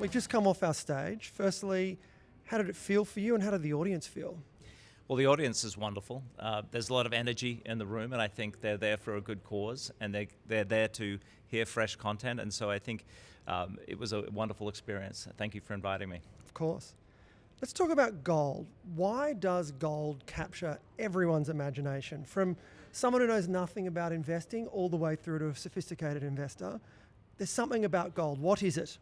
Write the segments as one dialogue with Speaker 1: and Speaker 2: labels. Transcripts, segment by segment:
Speaker 1: We've just come off our stage. Firstly, how did it feel for you and how did the audience feel?
Speaker 2: Well, the audience is wonderful. There's a lot of energy in the room, and I think they're there for a good cause, and they're there to hear fresh content. And so I think it was a wonderful experience. Thank you for inviting me.
Speaker 1: Of course. Let's talk about gold. Why does gold capture everyone's imagination? From someone who knows nothing about investing all the way through to a sophisticated investor, there's something about gold. What is it?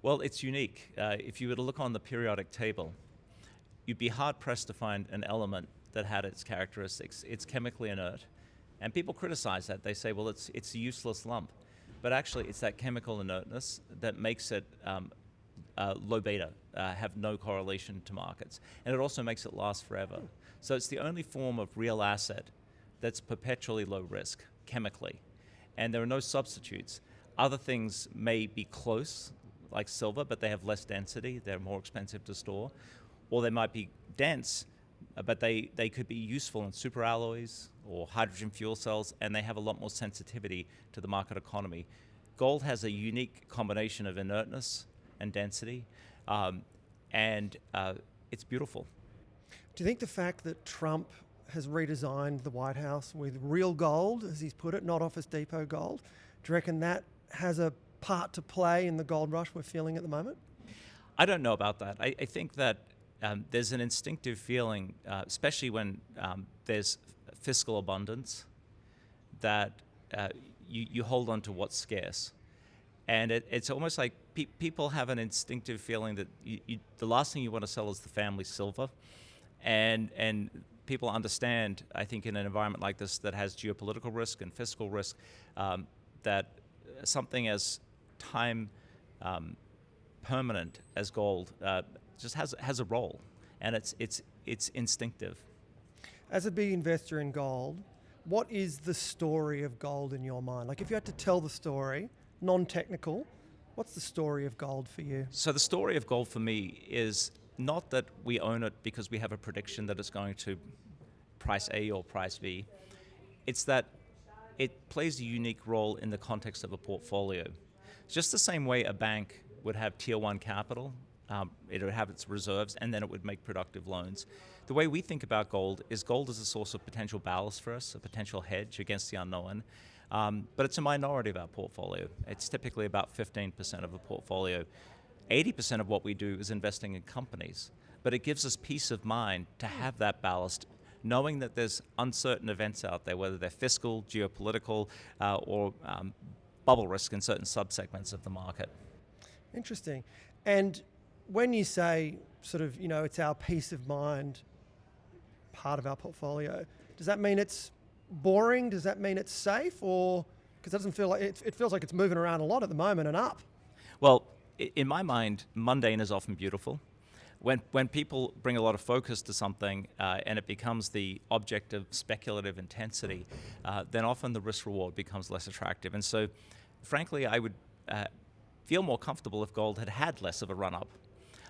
Speaker 2: Well, it's unique. If you were to look on the periodic table, you'd be hard-pressed to find an element that had its characteristics. It's chemically inert. And people criticize that. They say, well, it's a useless lump. But actually, it's that chemical inertness that makes it low beta, have no correlation to markets. And it also makes it last forever. So it's the only form of real asset that's perpetually low risk, chemically. And there are no substitutes. Other things may be close, like silver, but they have less density. They're more expensive to store. Or they might be dense, but they could be useful in superalloys or hydrogen fuel cells, and they have a lot more sensitivity to the market economy. Gold has a unique combination of inertness and density, and it's beautiful.
Speaker 1: Do you think the fact that Trump has redesigned the White House with real gold, as he's put it, not Office Depot gold, do you reckon that has a part to play in the gold rush we're feeling at the moment?
Speaker 2: I don't know about that. I think that there's an instinctive feeling, especially when there's fiscal abundance, that you hold on to what's scarce. And it's almost like people have an instinctive feeling that the last thing you want to sell is the family silver. And people understand, I think, in an environment like this that has geopolitical risk and fiscal risk, that something as time permanent as gold just has a role, and it's instinctive.
Speaker 1: As a big investor in gold, what is the story of gold in your mind? Like if you had to tell the story, non-technical, what's the story of gold for you?
Speaker 2: So the story of gold for me is not that we own it because we have a prediction that it's going to price A or price B. It's that it plays a unique role in the context of a portfolio. Just the same way a bank would have tier one capital, it would have its reserves, and then it would make productive loans. The way we think about gold is a source of potential ballast for us, a potential hedge against the unknown. But it's a minority of our portfolio. It's typically about 15% of a portfolio. 80% of what we do is investing in companies. But it gives us peace of mind to have that ballast, knowing that there's uncertain events out there, whether they're fiscal, geopolitical, or bubble risk in certain subsegments of the market.
Speaker 1: Interesting. And when you say sort of, it's our peace of mind part of our portfolio, does that mean it's boring? Does that mean it's safe? Or, because it doesn't feel like, it feels like it's moving around a lot at the moment and up.
Speaker 2: Well, in my mind, mundane is often beautiful. When people bring a lot of focus to something and it becomes the object of speculative intensity, then often the risk reward becomes less attractive. And so, frankly, I would feel more comfortable if gold had less of a run-up.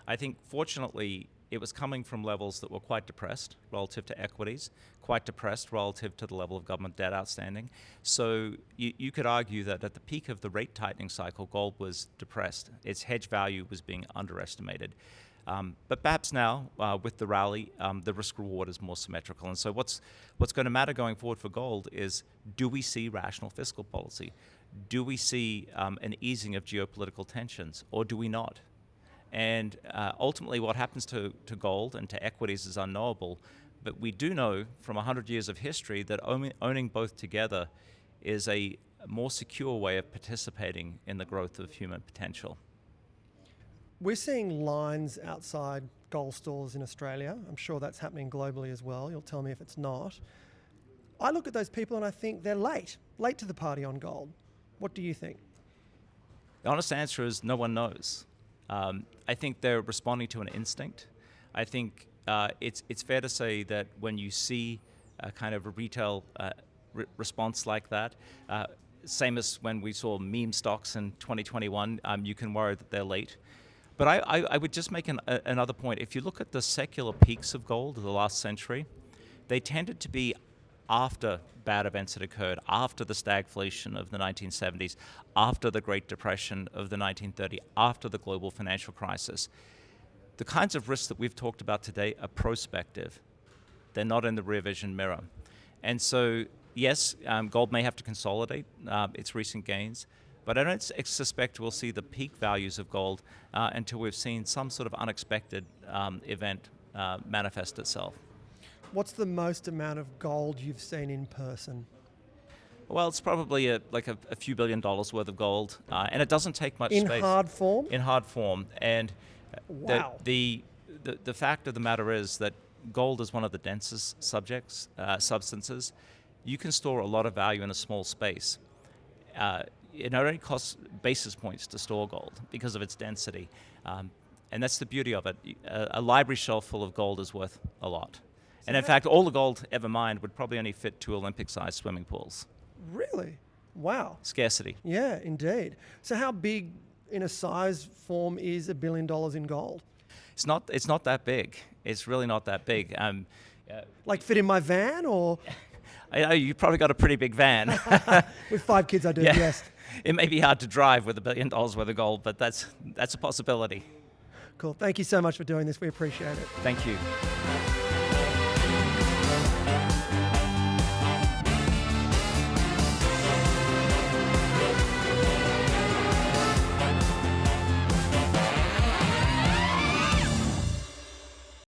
Speaker 2: I think, fortunately, it was coming from levels that were quite depressed relative to equities, quite depressed relative to the level of government debt outstanding. So you could argue that at the peak of the rate tightening cycle, gold was depressed. Its hedge value was being underestimated. But perhaps now, with the rally, the risk-reward is more symmetrical. And so what's going to matter going forward for gold is, do we see rational fiscal policy? Do we see an easing of geopolitical tensions, or do we not? And ultimately, what happens to gold and to equities is unknowable. But we do know from 100 years of history that owning both together is a more secure way of participating in the growth of human potential.
Speaker 1: We're seeing lines outside gold stores in Australia. I'm sure that's happening globally as well. You'll tell me if it's not. I look at those people and I think they're late to the party on gold. What do you think?
Speaker 2: The honest answer is no one knows. I think they're responding to an instinct. I think it's fair to say that when you see a kind of a retail response like that, same as when we saw meme stocks in 2021, you can worry that they're late. But I would just make another point. If you look at the secular peaks of gold of the last century, they tended to be after bad events had occurred, after the stagflation of the 1970s, after the Great Depression of the 1930s, after the global financial crisis. The kinds of risks that we've talked about today are prospective. They're not in the rear vision mirror. And so, yes, gold may have to consolidate its recent gains, but I don't suspect we'll see the peak values of gold until we've seen some sort of unexpected event manifest itself.
Speaker 1: What's the most amount of gold you've seen in person?
Speaker 2: Well, it's probably a few $1 billion worth of gold, and it doesn't take much
Speaker 1: In
Speaker 2: space.
Speaker 1: hard form?
Speaker 2: In hard form. And
Speaker 1: Wow.
Speaker 2: the fact of the matter is that gold is one of the densest substances. You can store a lot of value in a small space. It only costs basis points to store gold because of its density. And that's the beauty of it. A library shelf full of gold is worth a lot. And in fact, all the gold ever mined would probably only fit 2 Olympic-sized swimming pools.
Speaker 1: Really? Wow.
Speaker 2: Scarcity.
Speaker 1: Yeah, indeed. So how big in a size form is $1 billion in gold?
Speaker 2: It's not that big. It's really not that big.
Speaker 1: Like fit in my van or?
Speaker 2: I know you probably got a pretty big van.
Speaker 1: With 5 kids I do,
Speaker 2: Yeah.
Speaker 1: yes.
Speaker 2: It may be hard to drive with $1 billion worth of gold, but that's a possibility.
Speaker 1: Cool. Thank you so much for doing this. We appreciate it.
Speaker 2: Thank you.